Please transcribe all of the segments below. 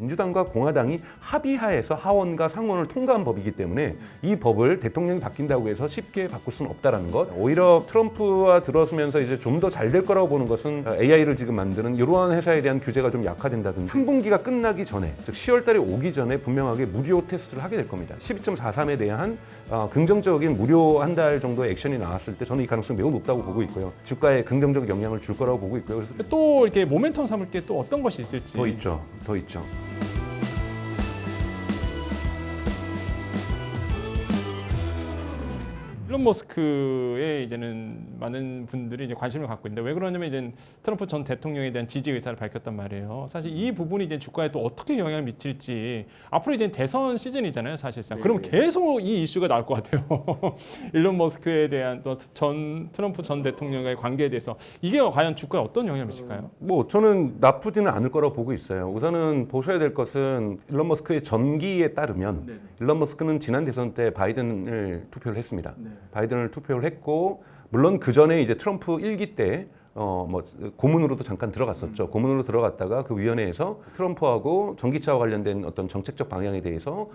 민주당과 공화당이 합의하에서 하원과 상원을 통과한 법이기 때문에 이 법을 대통령이 바뀐다고 해서 쉽게 바꿀 수는 없다라는 것. 오히려 트럼프와 들어서면서 이제 좀 더 잘 될 거라고 보는 것은 AI를 지금 만드는 이러한 회사에 대한 규제가 좀 약화된다든지 3분기가 끝나기 전에, 즉 10월 달에 오기 전에 분명하게 무료 테스트를 하게 될 겁니다. 12.43에 대한 긍정적인 무료 한 달 정도의 액션이 나왔을 때 저는 이 가능성이 매우 높다고 보고 있고요. 주가에 긍정적 영향을 줄 거라고 보고 있고요. 그래서 또 이렇게 모멘텀 삼을 게 또 어떤 것이 있을지. 더 있죠. 더 있죠. 일론 머스크에 이제는 많은 분들이 이제 관심을 갖고 있는데 왜 그러냐면 이제 트럼프 전 대통령에 대한 지지 의사를 밝혔단 말이에요. 사실 이 부분이 이제 주가에 또 어떻게 영향을 미칠지 앞으로 이제 대선 시즌이잖아요, 사실상. 그럼 계속 이 이슈가 나올 것 같아요. 일론 머스크에 대한 또 전 트럼프 전 대통령과의 관계에 대해서 이게 과연 주가에 어떤 영향을 미칠까요? 뭐 저는 나쁘지는 않을 거라고 보고 있어요. 우선은 보셔야 될 것은 일론 머스크의 전기에 따르면 일론 머스크는 지난 대선 때 바이든을 투표를 했습니다. 바이든을 투표를 했고 물론 그 전에 이제 트럼프 1기 때 뭐 고문으로도 잠깐 들어갔었죠. 고문으로 들어갔다가 그 위원회에서 트럼프하고 전기차와 관련된 어떤 정책적 방향에 대해서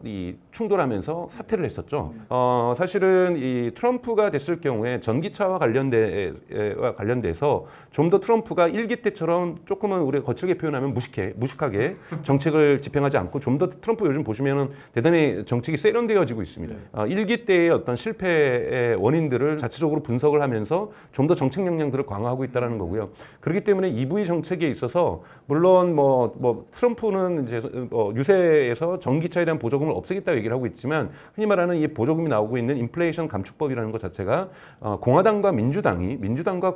이 충돌하면서 사퇴를 했었죠. 사실은 이 트럼프가 됐을 경우에 전기차와 관련돼서 좀 더 트럼프가 1기 때처럼 조금은 우리가 거칠게 표현하면 무식하게 정책을 집행하지 않고 좀 더 트럼프 요즘 보시면은 대단히 정책이 세련되어지고 있습니다. 1기 때의 어떤 실패의 원인들을 자체적으로 분석을 하면서 좀 더 정책 역량들을 강화하고 있다는 거고요. 그렇기 때문에 EV 정책에 있어서 물론 뭐 트럼프는 이제 유세에서 전기차에 대한 보조금을 없애겠다고 얘기를 하고 있지만 흔히 말하는 이 보조금이 나오고 있는 인플레이션 감축법이라는 것 자체가 공화당과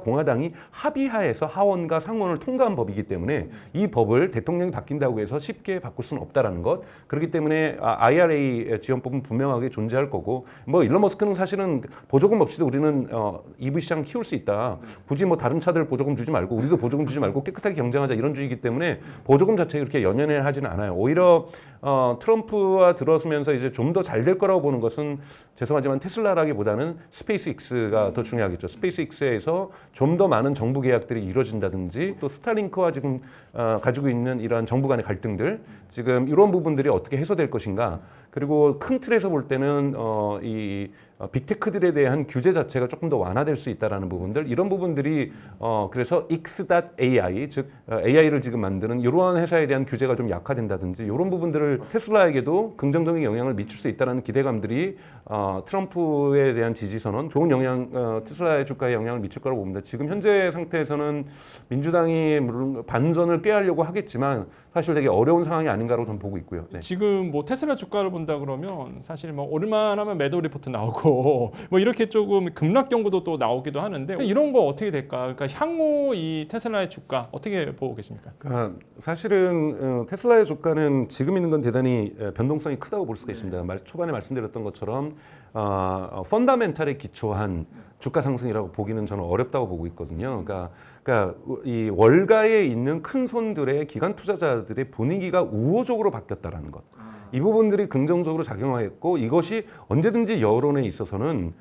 공화당이 합의하에서 하원과 상원을 통과한 법이기 때문에 이 법을 대통령이 바뀐다고 해서 쉽게 바꿀 수는 없다라는 것. 그렇기 때문에 IRA 지원법은 분명하게 존재할 거고 뭐 일론 머스크는 사실은 보조금 없이도 우리는 EV 시장을 키울 수 있다. 굳이 뭐 다른 차들 보조금 주지 말고 우리도 보조금 주지 말고 깨끗하게 경쟁하자 이런 주의이기 때문에 보조금 자체가 그렇게 연연하지는 않아요. 오히려 트럼프와 들어서면서 이제 좀 더 잘 될 거라고 보는 것은 죄송하지만 테슬라라기보다는 스페이스X가 더 중요하겠죠. 스페이스X에서 좀 더 많은 정부 계약들이 이루어진다든지 또 스타링크와 지금 가지고 있는 이러한 정부 간의 갈등들 지금 이런 부분들이 어떻게 해소될 것인가. 그리고 큰 틀에서 볼 때는 이 빅테크들에 대한 규제 자체가 조금 더 완화될 수 있다라는 부분들 이런 부분들이 그래서 X.AI 즉 AI를 지금 만드는 이러한 회사에 대한 규제가 좀 약화된다든지 이런 부분들을 테슬라에게도 긍정적인 영향을 미칠 수 있다라는 기대감들이 트럼프에 대한 지지 선언 좋은 영향 테슬라의 주가에 영향을 미칠 거라고 봅니다. 지금 현재 상태에서는 민주당이 물론 반전을 꾀하려고 하겠지만 사실 되게 어려운 상황이 아닌가로 저는 보고 있고요. 네. 지금 뭐 테슬라 주가를 본다 그러면 사실 뭐 오를만하면 매도 리포트 나오고 뭐 이렇게 조금 급락 경고도 또 나오기도 하는데 이런 거 어떻게 될까? 그러니까 향후 이 테슬라의 주가 어떻게 보고 계십니까? 그러니까 사실은 테슬라의 주가는 지금 있는 건 대단히 변동성이 크다고 볼 수가 있습니다. 초반에 말씀드렸던 것처럼 펀더멘탈에 기초한 주가 상승이라고 보기는 저는 어렵다고 보고 있거든요. 그러니까 이 월가에 있는 큰 손들의 기관 투자자들의 분위기가 우호적으로 바뀌었다라는 것. 이 부분들이 긍정적으로 작용하였고 이것이 언제든지 여론에 있어서는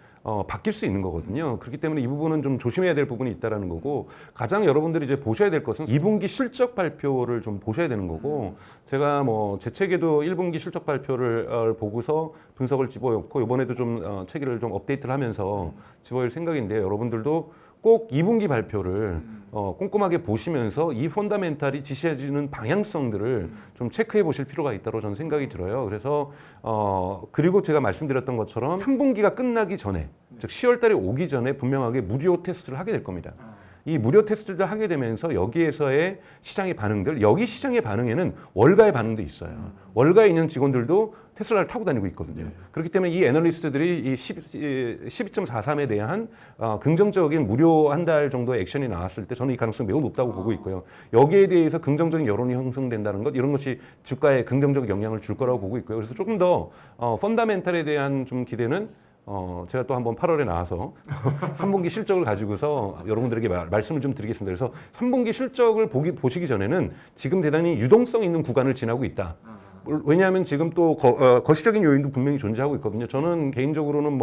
바뀔 수 있는 거거든요. 그렇기 때문에 이 부분은 좀 조심해야 될 부분이 있다라는 거고 가장 여러분들이 이제 보셔야 될 것은 2분기 실적 발표를 좀 보셔야 되는 거고 제가 뭐 제 책에도 1분기 실적 발표를 보고서 분석을 집어넣고 이번에도 좀 책을 좀 업데이트를 하면서 집어올 생각인데 여러분들도 꼭 2분기 발표를 꼼꼼하게 보시면서 이 펀더멘탈이 지시해주는 방향성들을 좀 체크해 보실 필요가 있다고 저는 생각이 들어요. 그래서 그리고 제가 말씀드렸던 것처럼 3분기가 끝나기 전에 즉 10월 달에 오기 전에 분명하게 무료 테스트를 하게 될 겁니다. 이 무료 테스트를 하게 되면서 여기에서의 시장의 반응들, 여기 시장의 반응에는 월가의 반응도 있어요. 월가에 있는 직원들도 테슬라를 타고 다니고 있거든요. 그렇기 때문에 이 애널리스트들이 이 12.43에 대한 긍정적인 무료 한 달 정도의 액션이 나왔을 때 저는 이 가능성이 매우 높다고 보고 있고요. 여기에 대해서 긍정적인 여론이 형성된다는 것, 이런 것이 주가에 긍정적 영향을 줄 거라고 보고 있고요. 그래서 조금 더 펀더멘탈에 대한 좀 기대는 제가 또 한번 8월에 나와서 3분기 실적을 가지고서 여러분들에게 말씀을 좀 드리겠습니다. 그래서 3분기 실적을 보시기 전에는 지금 대단히 유동성 있는 구간을 지나고 있다. 왜냐하면 지금 또 거시적인 요인도 분명히 존재하고 있거든요. 저는 개인적으로는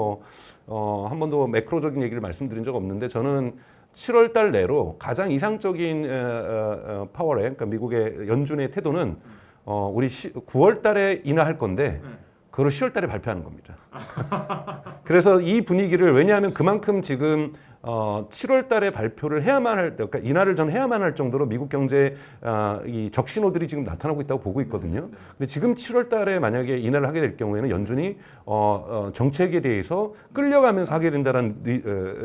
한 번도 매크로적인 얘기를 말씀드린 적 없는데 저는 7월 달 내로 가장 이상적인 파월의 그러니까 미국의 연준의 태도는 우리 9월 달에 인하할 건데 그걸 10월 달에 발표하는 겁니다. 그래서 이 분위기를 왜냐하면 그만큼 지금 7월 달에 발표를 해야만 할, 그러니까 인하를 전 해야만 할 정도로 미국 경제에 이 적신호들이 지금 나타나고 있다고 보고 있거든요. 근데 지금 7월 달에 만약에 인하를 하게 될 경우에는 연준이 정책에 대해서 끌려가면서 하게 된다는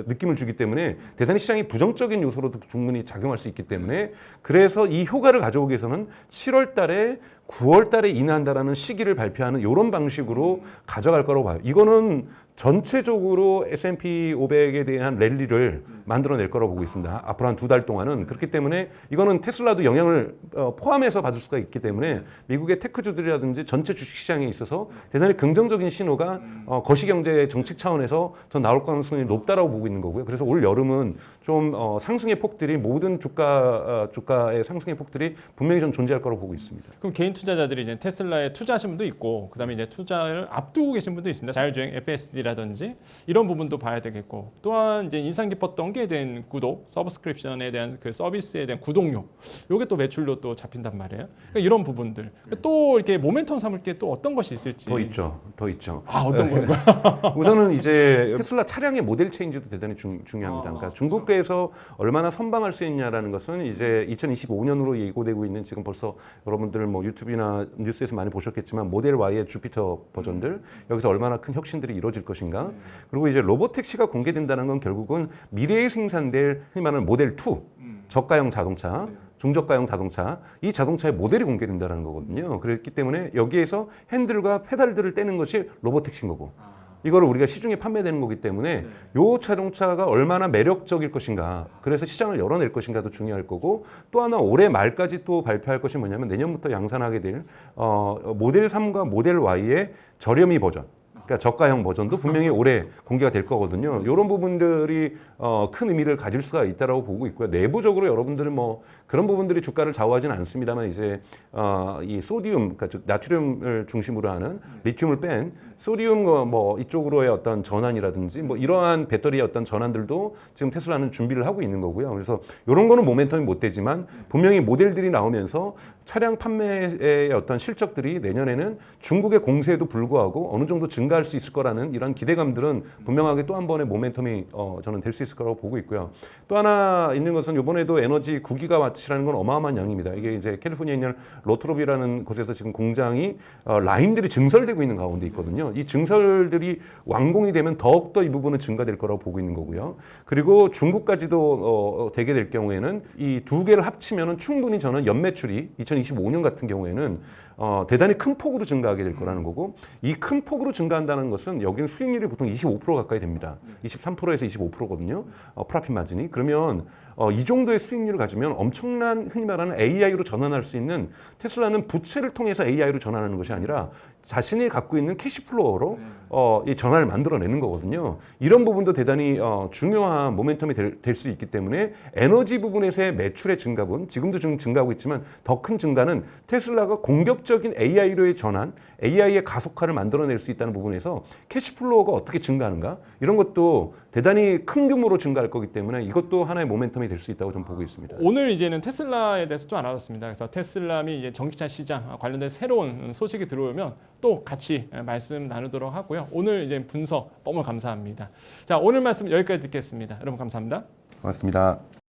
느낌을 주기 때문에 대단히 시장이 부정적인 요소로도 충분히 작용할 수 있기 때문에 그래서 이 효과를 가져오기 위해서는 7월 달에 9월 달에 인하한다라는 시기를 발표하는 이런 방식으로 가져갈 거라고 봐요. 이거는 전체적으로 S&P 500에 대한 랠리를 만들어낼 거라고 보고 있습니다. 앞으로 한 2달 동안은. 그렇기 때문에 이거는 테슬라도 영향을 포함해서 받을 수가 있기 때문에 미국의 테크주들이라든지 전체 주식시장에 있어서 대단히 긍정적인 신호가 거시경제 정책 차원에서 전 나올 가능성이 높다라고 보고 있는 거고요. 그래서 올 여름은 좀 상승의 폭들이 모든 주가의 상승의 폭들이 분명히 좀 존재할 거라고 보고 있습니다. 그럼 개인 투자자들이 이제 테슬라에 투자하신 분도 있고, 그다음에 이제 투자를 앞두고 계신 분도 있습니다. 자율주행 FSD라든지 이런 부분도 봐야 되겠고, 또한 이제 인상 깊었던 게 된 구독, 서브스크립션에 대한 그 서비스에 대한 구독료, 요게 또 매출로 또 잡힌단 말이에요. 그러니까 이런 부분들 또 이렇게 모멘텀 삼을 게 또 어떤 것이 있을지. 더 있죠. 아, 어떤 건가요? 우선은 이제 테슬라 차량의 모델 체인지도 대단히 중요합니다. 그러니까 중국계에서 얼마나 선방할 수 있냐라는 것은 이제 2025년으로 예고되고 있는 지금 벌써 여러분들 뭐 유튜브나 뉴스에서 많이 보셨겠지만 모델 Y의 주피터 버전들 여기서 얼마나 큰 혁신들이 이루어질 것인가. 그리고 이제 로보택시가 공개된다는 건 결국은 미래에 생산될 흔히 말하는 모델 2 저가형 자동차. 중저가형 자동차, 이 자동차의 모델이 공개된다는 거거든요. 그렇기 때문에 여기에서 핸들과 페달들을 떼는 것이 로보택시인 거고 이거를 우리가 시중에 판매되는 거기 때문에 이 자동차가 얼마나 매력적일 것인가, 그래서 시장을 열어낼 것인가도 중요할 거고, 또 하나 올해 말까지 또 발표할 것이 뭐냐면 내년부터 양산하게 될 모델 3과 모델 Y의 저렴이 버전, 그러니까 저가형 버전도 분명히 올해 공개가 될 거거든요. 이런 부분들이 큰 의미를 가질 수가 있다라고 보고 있고요. 내부적으로 여러분들은 뭐 그런 부분들이 주가를 좌우하지는 않습니다만 이제 이 소디움, 그러니까 즉 나트륨을 중심으로 하는 리튬을 뺀 소디움 뭐 이쪽으로의 어떤 전환이라든지 뭐 이러한 배터리의 어떤 전환들도 지금 테슬라는 준비를 하고 있는 거고요. 그래서 이런 거는 모멘텀이 못 되지만 분명히 모델들이 나오면서 차량 판매의 어떤 실적들이 내년에는 중국의 공세에도 불구하고 어느 정도 증가할 수 있을 거라는 이런 기대감들은 분명하게 또 한 번의 모멘텀이 저는 될 수 있을 거라고 보고 있고요. 또 하나 있는 것은 이번에도 에너지 9기가와트라는 건 어마어마한 양입니다. 이게 이제 캘리포니아에 있는 로트롭이라는 곳에서 지금 공장이 라인들이 증설되고 있는 가운데 있거든요. 이 증설들이 완공이 되면 더욱더 이 부분은 증가될 거라고 보고 있는 거고요. 그리고 중국까지도 되게 될 경우에는 이 두 개를 합치면은 충분히 저는 연매출이 2025년 같은 경우에는 대단히 큰 폭으로 증가하게 될 거라는 거고, 이 큰 폭으로 증가한다는 것은 여기는 수익률이 보통 25% 가까이 됩니다. 23%에서 25%거든요. 프라핏 마진이. 그러면 이 정도의 수익률을 가지면 엄청난 흔히 말하는 AI로 전환할 수 있는, 테슬라는 부채를 통해서 AI로 전환하는 것이 아니라 자신이 갖고 있는 캐시플로어로 이 전환을 만들어내는 거거든요. 이런 부분도 대단히 중요한 모멘텀이 될 수 있기 때문에 에너지 부분에서의 매출의 증가분, 지금도 좀 증가하고 있지만 더 큰 증가는 테슬라가 공격적인 AI로의 전환, AI의 가속화를 만들어낼 수 있다는 부분에서 캐시플로어가 어떻게 증가하는가, 이런 것도 대단히 큰 규모로 증가할 거기 때문에 이것도 하나의 모멘텀이 될 수 있다고 좀 보고 있습니다. 오늘 이제는 테슬라에 대해서 좀 알아봤습니다. 그래서 테슬라 및 이제 전기차 시장 관련된 새로운 소식이 들어오면 또 같이 말씀 나누도록 하고요. 오늘 이제 분석 너무 감사합니다. 자, 오늘 말씀 여기까지 듣겠습니다. 여러분 감사합니다. 고맙습니다.